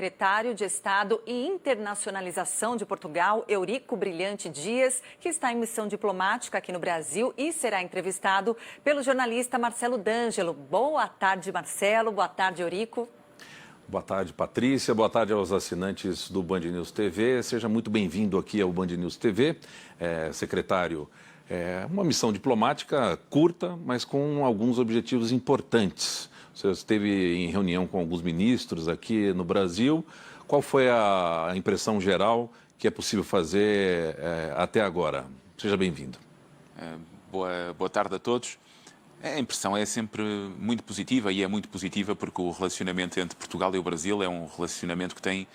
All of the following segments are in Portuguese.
secretário de Estado e Internacionalização de Portugal, Eurico Brilhante Dias, que está em missão diplomática aqui no Brasil e será entrevistado pelo jornalista Marcelo D'Angelo. Boa tarde, Marcelo. Boa tarde, Eurico. Boa tarde, Patrícia. Boa tarde aos assinantes do Band News TV. Seja muito bem-vindo aqui ao Band News TV. Secretário, uma missão diplomática curta, mas com alguns objetivos importantes. Você esteve em reunião com alguns ministros aqui no Brasil. Qual foi a impressão geral que é possível fazer até agora? Seja bem-vindo. Boa tarde a todos. A impressão é sempre muito positiva e é muito positiva porque o relacionamento entre Portugal e o Brasil é um relacionamento que tem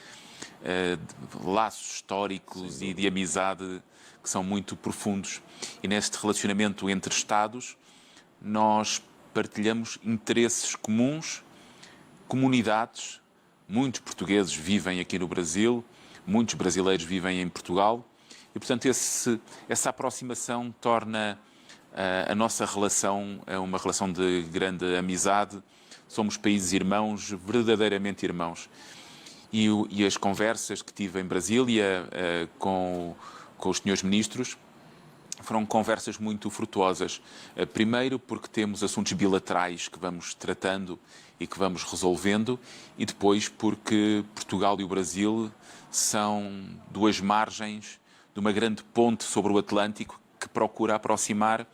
laços históricos e de amizade que são muito profundos. E neste relacionamento entre Estados nós partilhamos interesses comuns, comunidades. Muitos portugueses vivem aqui no Brasil, muitos brasileiros vivem em Portugal e, portanto, essa aproximação torna a nossa relação é uma relação de grande amizade. Somos países irmãos, verdadeiramente irmãos. E as conversas que tive em Brasília com os senhores ministros foram conversas muito frutuosas. Primeiro porque temos assuntos bilaterais que vamos tratando e que vamos resolvendo, e depois porque Portugal e o Brasil são duas margens de uma grande ponte sobre o Atlântico que procura aproximar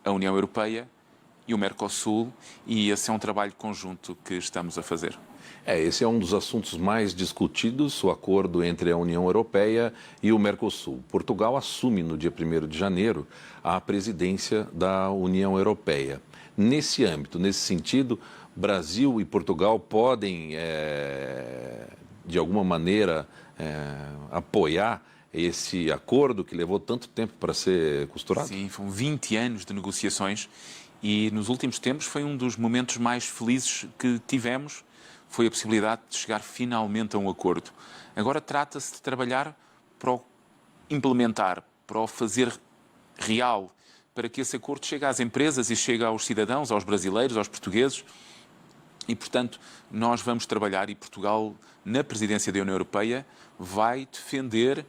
a União Europeia e o Mercosul, e esse é um trabalho conjunto que estamos a fazer. Esse é um dos assuntos mais discutidos, o acordo entre a União Europeia e o Mercosul. Portugal assume no dia 1º de janeiro a presidência da União Europeia. Nesse âmbito, nesse sentido, Brasil e Portugal podem, de alguma maneira, apoiar esse acordo que levou tanto tempo para ser costurado? Sim, foram 20 anos de negociações e nos últimos tempos foi um dos momentos mais felizes que tivemos, foi a possibilidade de chegar finalmente a um acordo. Agora trata-se de trabalhar para o implementar, para o fazer real, para que esse acordo chegue às empresas e chegue aos cidadãos, aos brasileiros, aos portugueses. E, portanto, nós vamos trabalhar e Portugal, na presidência da União Europeia, vai defender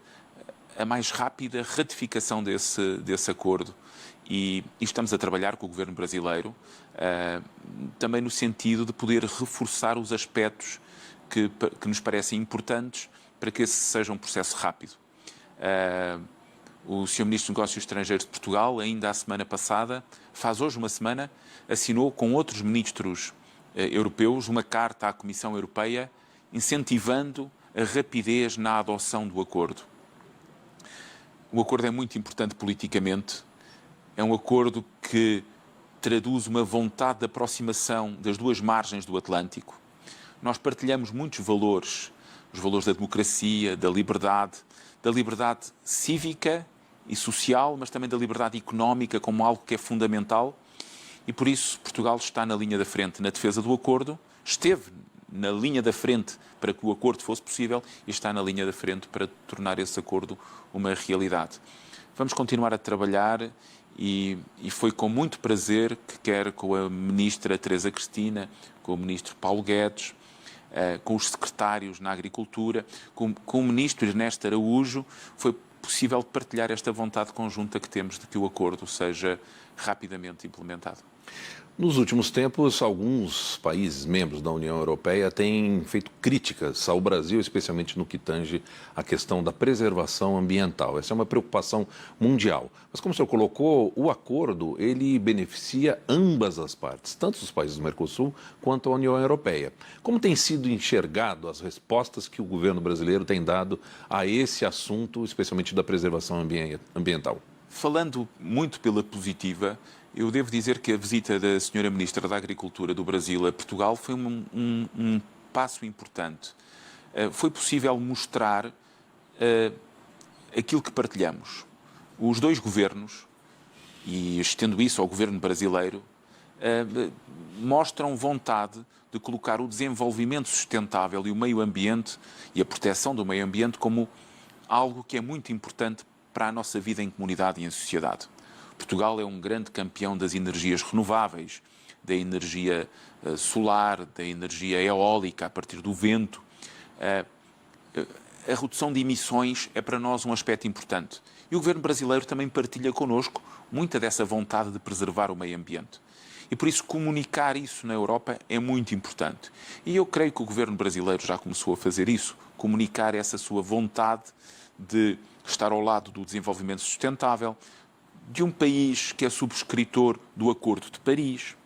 a mais rápida ratificação desse acordo. E estamos a trabalhar com o governo brasileiro também no sentido de poder reforçar os aspectos que nos parecem importantes para que esse seja um processo rápido. O Sr. Ministro dos Negócios Estrangeiros de Portugal, ainda a semana passada, faz hoje uma semana, assinou com outros ministros europeus uma carta à Comissão Europeia incentivando a rapidez na adoção do acordo. O acordo é muito importante politicamente, é um acordo que traduz uma vontade de aproximação das duas margens do Atlântico. Nós partilhamos muitos valores, os valores da democracia, da liberdade cívica e social, mas também da liberdade económica como algo que é fundamental. E por isso Portugal está na linha da frente na defesa do acordo, esteve na linha da frente para que o acordo fosse possível e está na linha da frente para tornar esse acordo uma realidade. Vamos continuar a trabalhar e foi com muito prazer que quer com a ministra Teresa Cristina, com o ministro Paulo Guedes, com os secretários na Agricultura, com o ministro Ernesto Araújo, foi possível partilhar esta vontade conjunta que temos de que o acordo seja rapidamente implementado. Nos últimos tempos, alguns países membros da União Europeia têm feito críticas ao Brasil, especialmente no que tange a questão da preservação ambiental. Essa é uma preocupação mundial. Mas, como o senhor colocou, o acordo ele beneficia ambas as partes, tanto os países do Mercosul quanto a União Europeia. Como tem sido enxergado as respostas que o governo brasileiro tem dado a esse assunto, especialmente da preservação ambiental? Falando muito pela positiva, eu devo dizer que a visita da Sra. Ministra da Agricultura do Brasil a Portugal foi um passo importante. Foi possível mostrar aquilo que partilhamos. Os dois governos, e estendo isso ao governo brasileiro, mostram vontade de colocar o desenvolvimento sustentável e o meio ambiente e a proteção do meio ambiente como algo que é muito importante para a nossa vida em comunidade e em sociedade. Portugal é um grande campeão das energias renováveis, da energia solar, da energia eólica a partir do vento. a redução de emissões é para nós um aspecto importante. E o governo brasileiro também partilha connosco muita dessa vontade de preservar o meio ambiente. E por isso comunicar isso na Europa é muito importante. E eu creio que o governo brasileiro já começou a fazer isso, comunicar essa sua vontade de estar ao lado do desenvolvimento sustentável, de um país que é subscritor do Acordo de Paris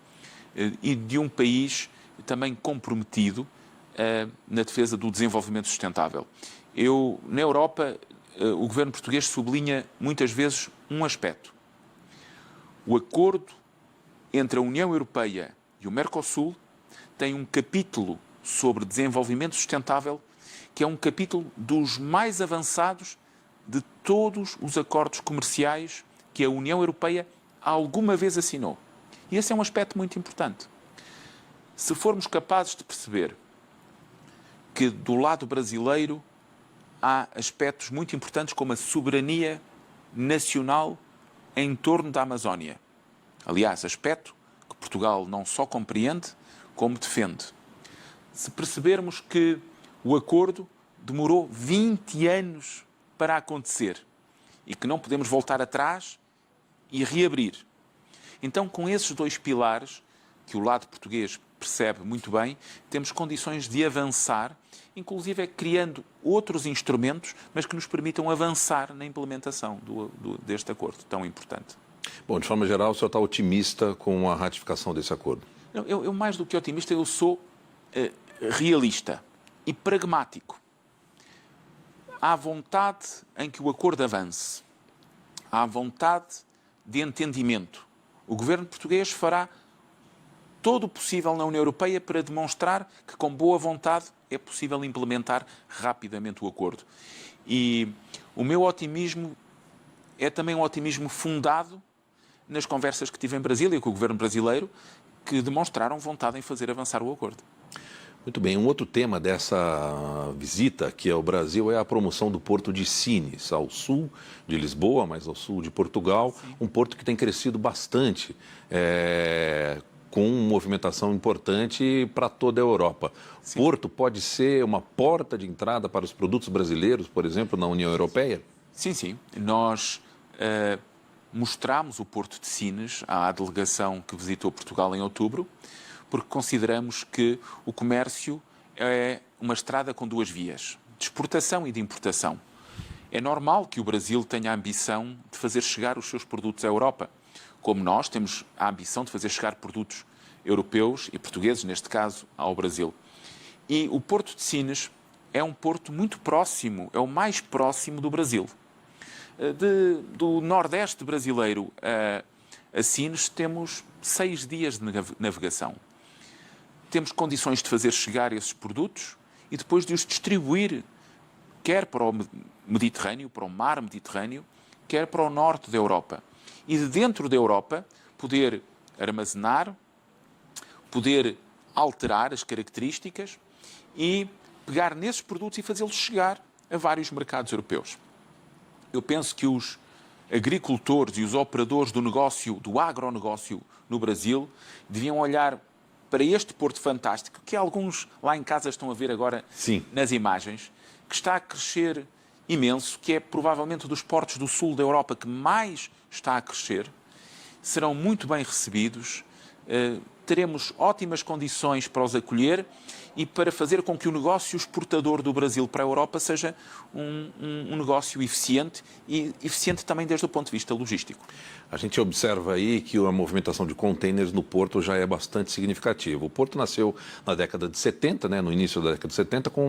e de um país também comprometido na defesa do desenvolvimento sustentável. Na Europa, o governo português sublinha muitas vezes um aspecto. O acordo entre a União Europeia e o Mercosul tem um capítulo sobre desenvolvimento sustentável que é um capítulo dos mais avançados de todos os acordos comerciais que a União Europeia alguma vez assinou. E esse é um aspecto muito importante. Se formos capazes de perceber que do lado brasileiro há aspectos muito importantes como a soberania nacional em torno da Amazónia. Aliás, aspecto que Portugal não só compreende, como defende. Se percebermos que o acordo demorou 20 anos para acontecer e que não podemos voltar atrás e reabrir. Então, com esses dois pilares, que o lado português percebe muito bem, temos condições de avançar, inclusive criando outros instrumentos, mas que nos permitam avançar na implementação deste acordo tão importante. Bom, de forma geral, o senhor está otimista com a ratificação desse acordo? Eu mais do que otimista, eu sou realista e pragmático. Há vontade em que o acordo avance. Há vontade de entendimento. O governo português fará todo o possível na União Europeia para demonstrar que, com boa vontade, é possível implementar rapidamente o acordo. E o meu otimismo é também um otimismo fundado nas conversas que tive em Brasília com o governo brasileiro, que demonstraram vontade em fazer avançar o acordo. Muito bem, um outro tema dessa visita aqui ao Brasil é a promoção do porto de Sines, ao sul de Lisboa, mas ao sul de Portugal. Sim. Um porto que tem crescido bastante, com movimentação importante para toda a Europa. Sim. Porto pode ser uma porta de entrada para os produtos brasileiros, por exemplo, na União Europeia? Sim, sim. Nós mostramos o Porto de Sines à delegação que visitou Portugal em outubro, porque consideramos que o comércio é uma estrada com duas vias, de exportação e de importação. É normal que o Brasil tenha a ambição de fazer chegar os seus produtos à Europa, como nós temos a ambição de fazer chegar produtos europeus e portugueses, neste caso, ao Brasil. E o Porto de Sines é um porto muito próximo, é o mais próximo do Brasil. Do Nordeste brasileiro a Sines temos 6 dias de navegação. Temos condições de fazer chegar esses produtos e depois de os distribuir, quer para o Mediterrâneo, para o mar Mediterrâneo, quer para o norte da Europa. E de dentro da Europa poder armazenar, poder alterar as características e pegar nesses produtos e fazê-los chegar a vários mercados europeus. Eu penso que os agricultores e os operadores do agronegócio no Brasil deviam olhar para este porto fantástico, que alguns lá em casa estão a ver agora. Sim. Nas imagens, que está a crescer imenso, que é provavelmente dos portos do sul da Europa que mais está a crescer. Serão muito bem recebidos, teremos ótimas condições para os acolher e para fazer com que o negócio exportador do Brasil para a Europa seja um negócio eficiente e eficiente também desde o ponto de vista logístico. A gente observa aí que a movimentação de contêineres no porto já é bastante significativa. O porto nasceu na década de 70, no início da década de 70, como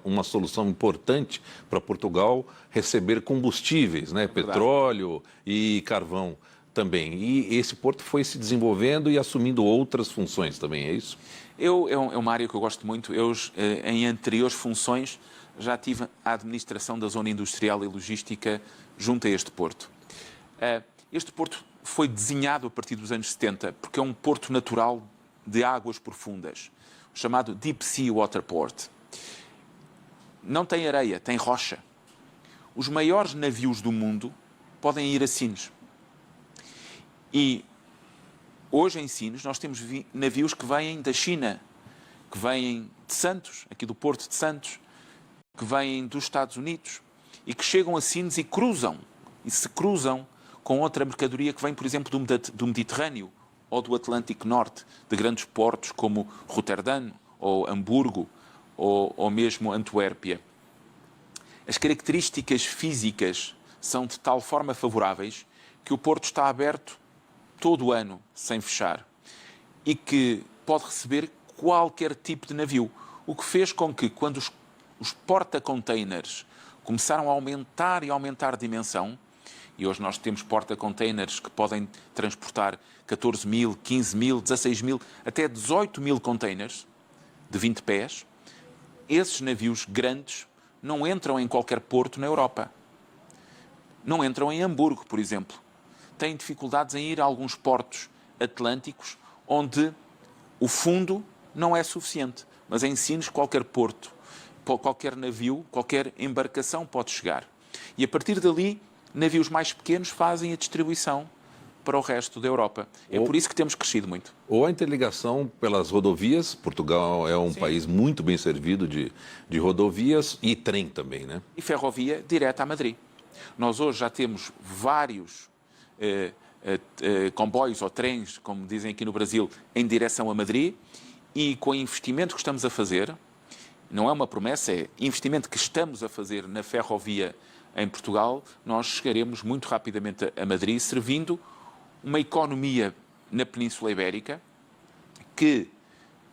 uma solução importante para Portugal receber combustíveis, petróleo e carvão também. E esse porto foi se desenvolvendo e assumindo outras funções também, é isso? É uma área que eu gosto muito. Em anteriores funções, já tive a administração da zona industrial e logística junto a este porto. Este porto foi desenhado a partir dos anos 70 porque é um porto natural de águas profundas, chamado Deep Sea Waterport. Não tem areia, tem rocha. Os maiores navios do mundo podem ir a Sines. E hoje em Sines nós temos navios que vêm da China, que vêm de Santos, aqui do Porto de Santos, que vêm dos Estados Unidos e que chegam a Sines e se cruzam com outra mercadoria que vem, por exemplo, do Mediterrâneo ou do Atlântico Norte, de grandes portos como Roterdão ou Hamburgo ou mesmo Antuérpia. As características físicas são de tal forma favoráveis que o porto está aberto todo o ano, sem fechar, e que pode receber qualquer tipo de navio, o que fez com que, quando os porta-containers começaram a aumentar e aumentar de dimensão, e hoje nós temos porta-containers que podem transportar 14 mil, 15 mil, 16 mil, até 18 mil containers de 20 pés, esses navios grandes não entram em qualquer porto na Europa. Não entram em Hamburgo, por exemplo. Têm dificuldades em ir a alguns portos atlânticos onde o fundo não é suficiente. Mas em Sines, qualquer porto, qualquer navio, qualquer embarcação pode chegar. E a partir dali, navios mais pequenos fazem a distribuição para o resto da Europa. É por isso que temos crescido muito. Ou a interligação pelas rodovias. Portugal é um país muito bem servido de rodovias e trem também, né? E ferrovia direta a Madrid. Nós hoje já temos vários comboios ou trens, como dizem aqui no Brasil, em direção a Madrid, e com o investimento que estamos a fazer, não é uma promessa, é investimento que estamos a fazer na ferrovia em Portugal, nós chegaremos muito rapidamente a Madrid, servindo uma economia na Península Ibérica que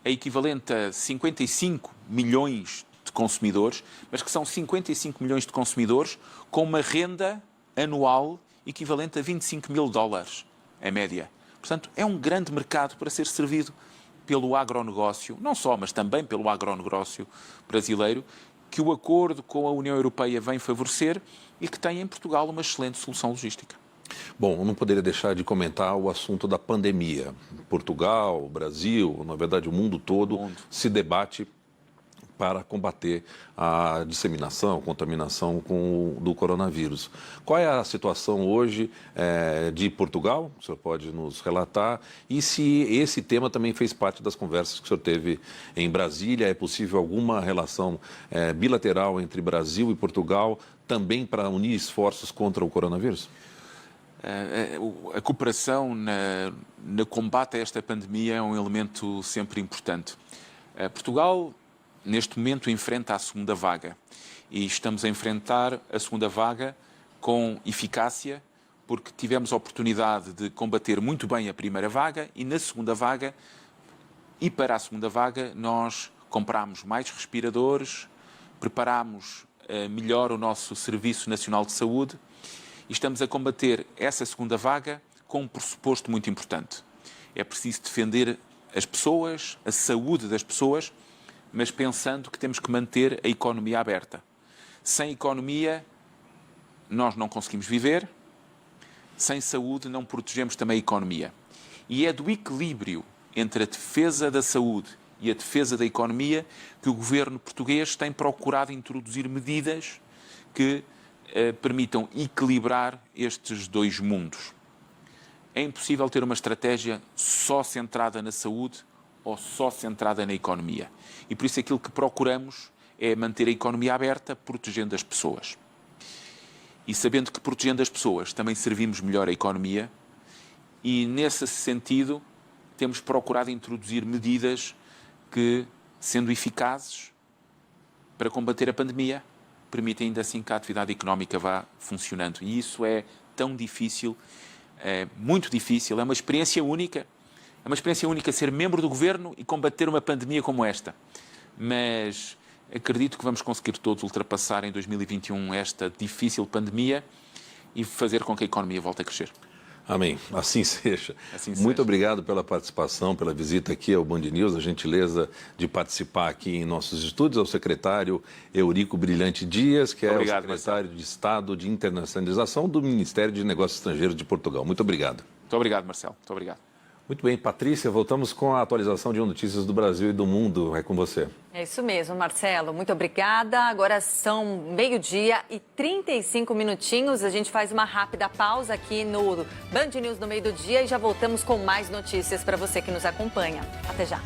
é equivalente a 55 milhões de consumidores, mas que são 55 milhões de consumidores com uma renda anual equivalente a 25 mil dólares, em média. Portanto, é um grande mercado para ser servido pelo agronegócio, não só, mas também pelo agronegócio brasileiro, que o acordo com a União Europeia vem favorecer e que tem em Portugal uma excelente solução logística. Bom, eu não poderia deixar de comentar o assunto da pandemia. Portugal, Brasil, na verdade o mundo todo se debate para combater a disseminação, a contaminação do coronavírus. Qual é a situação hoje de Portugal? O senhor pode nos relatar? E se esse tema também fez parte das conversas que o senhor teve em Brasília? É possível alguma relação bilateral entre Brasil e Portugal também para unir esforços contra o coronavírus? A cooperação no combate a esta pandemia é um elemento sempre importante. Portugal, neste momento, enfrenta a segunda vaga e estamos a enfrentar a segunda vaga com eficácia, porque tivemos a oportunidade de combater muito bem a primeira vaga e na segunda vaga, e para a segunda vaga, nós comprámos mais respiradores, preparámos melhor o nosso Serviço Nacional de Saúde e estamos a combater essa segunda vaga com um pressuposto muito importante. É preciso defender as pessoas, a saúde das pessoas, mas pensando que temos que manter a economia aberta. Sem economia, nós não conseguimos viver. Sem saúde, não protegemos também a economia. E é do equilíbrio entre a defesa da saúde e a defesa da economia que o governo português tem procurado introduzir medidas que permitam equilibrar estes dois mundos. É impossível ter uma estratégia só centrada na saúde ou só centrada na economia. E por isso aquilo que procuramos é manter a economia aberta, protegendo as pessoas. E sabendo que protegendo as pessoas também servimos melhor a economia, e nesse sentido temos procurado introduzir medidas que, sendo eficazes para combater a pandemia, permitem ainda assim que a atividade económica vá funcionando. E isso é tão difícil, é muito difícil, é uma experiência única. É uma experiência única ser membro do governo e combater uma pandemia como esta. Mas acredito que vamos conseguir todos ultrapassar em 2021 esta difícil pandemia e fazer com que a economia volte a crescer. Amém. Assim seja. Muito obrigado pela participação, pela visita aqui ao Band News, a gentileza de participar aqui em nossos estúdios, ao secretário Eurico Brilhante Dias, que é o secretário de Estado de Internacionalização do Ministério de Negócios Estrangeiros de Portugal. Muito obrigado. Muito obrigado, Marcelo. Muito obrigado. Muito bem, Patrícia, voltamos com a atualização de notícias do Brasil e do mundo. É com você. É isso mesmo, Marcelo. Muito obrigada. Agora são 12h e 35 minutinhos. A gente faz uma rápida pausa aqui no Band News no meio do dia e já voltamos com mais notícias para você que nos acompanha. Até já.